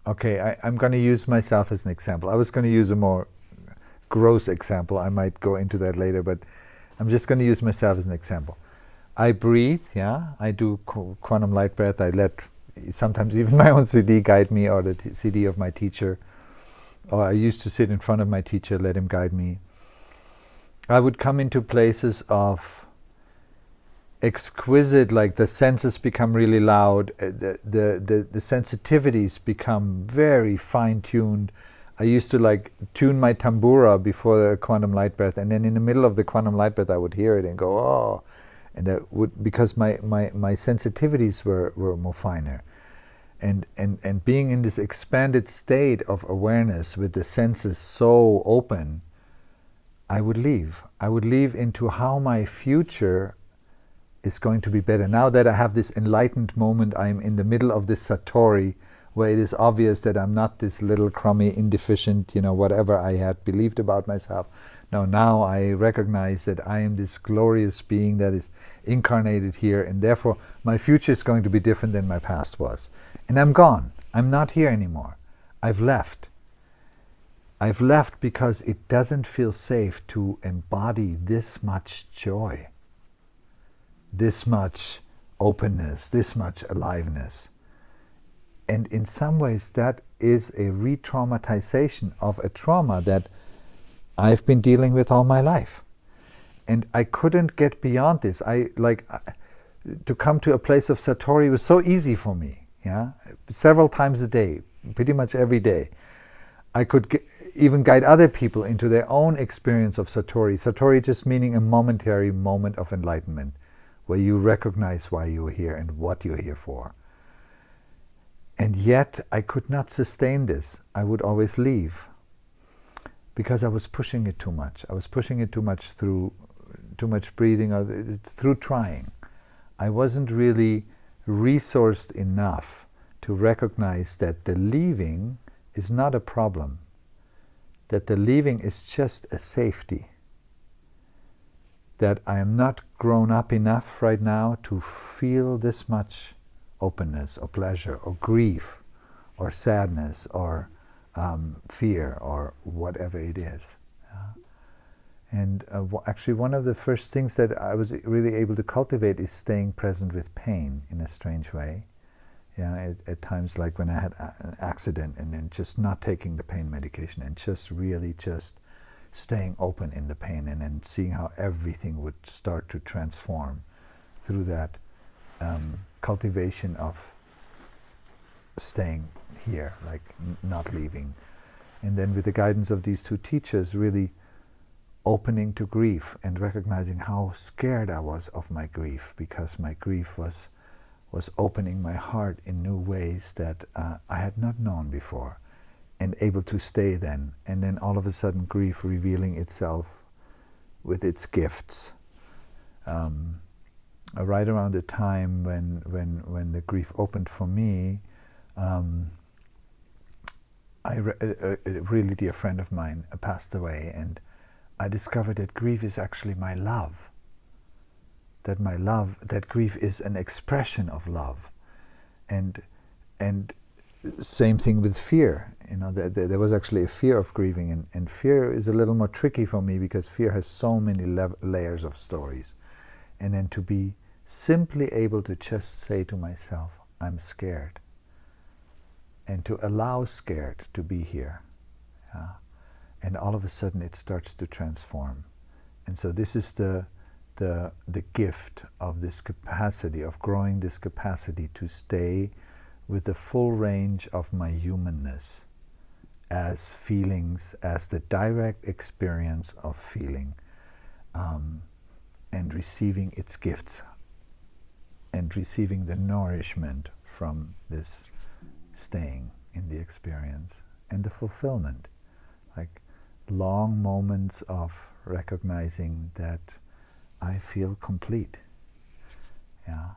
Okay, I'm going to use myself as an example. I was going to use a more gross example. I might go into that later, but I'm just going to use myself as an example. I breathe, yeah. I do quantum light breath. I let sometimes even my own CD guide me, or the CD of my teacher. Or I used to sit in front of my teacher, let him guide me. I would come into places of exquisite, like the senses become really loud, the sensitivities become very fine-tuned. I used to like tune my tambura before the quantum light breath, and then in the middle of the quantum light breath I would hear it and go, oh, and that would, because my sensitivities were more finer. And being in this expanded state of awareness with the senses so open, I would leave into how my future is going to be better. Now that I have this enlightened moment, I'm in the middle of this satori, where it is obvious that I'm not this little crummy, indeficient, whatever I had believed about myself. No, now I recognize that I am this glorious being that is incarnated here, and therefore my future is going to be different than my past was. And I'm gone. I'm not here anymore. I've left. I've left because it doesn't feel safe to embody this much joy, this much openness, this much aliveness. And in some ways that is a re-traumatization of a trauma that I've been dealing with all my life. And I couldn't get beyond this. To come to a place of satori was so easy for me. Yeah, several times a day, pretty much every day. I could even guide other people into their own experience of satori. Satori just meaning a momentary moment of enlightenment, where you recognize why you're here and what you're here for. And yet I could not sustain this. I would always leave, because I was pushing it too much. I was pushing it too much through too much breathing, or through trying. I wasn't really resourced enough to recognize that the leaving is not a problem, that the leaving is just a safety, that I am not grown up enough right now to feel this much openness or pleasure or grief or sadness or fear or whatever it is. And actually one of the first things that I was really able to cultivate is staying present with pain in a strange way. Yeah, at times, like when I had an accident, and then just not taking the pain medication and just really just staying open in the pain, and then seeing how everything would start to transform through that cultivation of staying here, like not leaving. And then with the guidance of these two teachers, really opening to grief and recognizing how scared I was of my grief, because my grief was opening my heart in new ways that I had not known before, and able to stay then. And then all of a sudden grief revealing itself with its gifts. Right around the time when the grief opened for me, a really dear friend of mine passed away, and I discovered that grief is actually my love. That grief is an expression of love. And same thing with fear. There was actually a fear of grieving, and fear is a little more tricky for me, because fear has so many layers of stories. And then to be simply able to just say to myself, I'm scared, and to allow scared to be here. Yeah? And all of a sudden it starts to transform. And so this is the gift of this capacity, of growing this capacity to stay with the full range of my humanness as feelings, as the direct experience of feeling, and receiving its gifts, and receiving the nourishment from this staying in the experience, and the fulfillment, like long moments of recognizing that I feel complete. Yeah.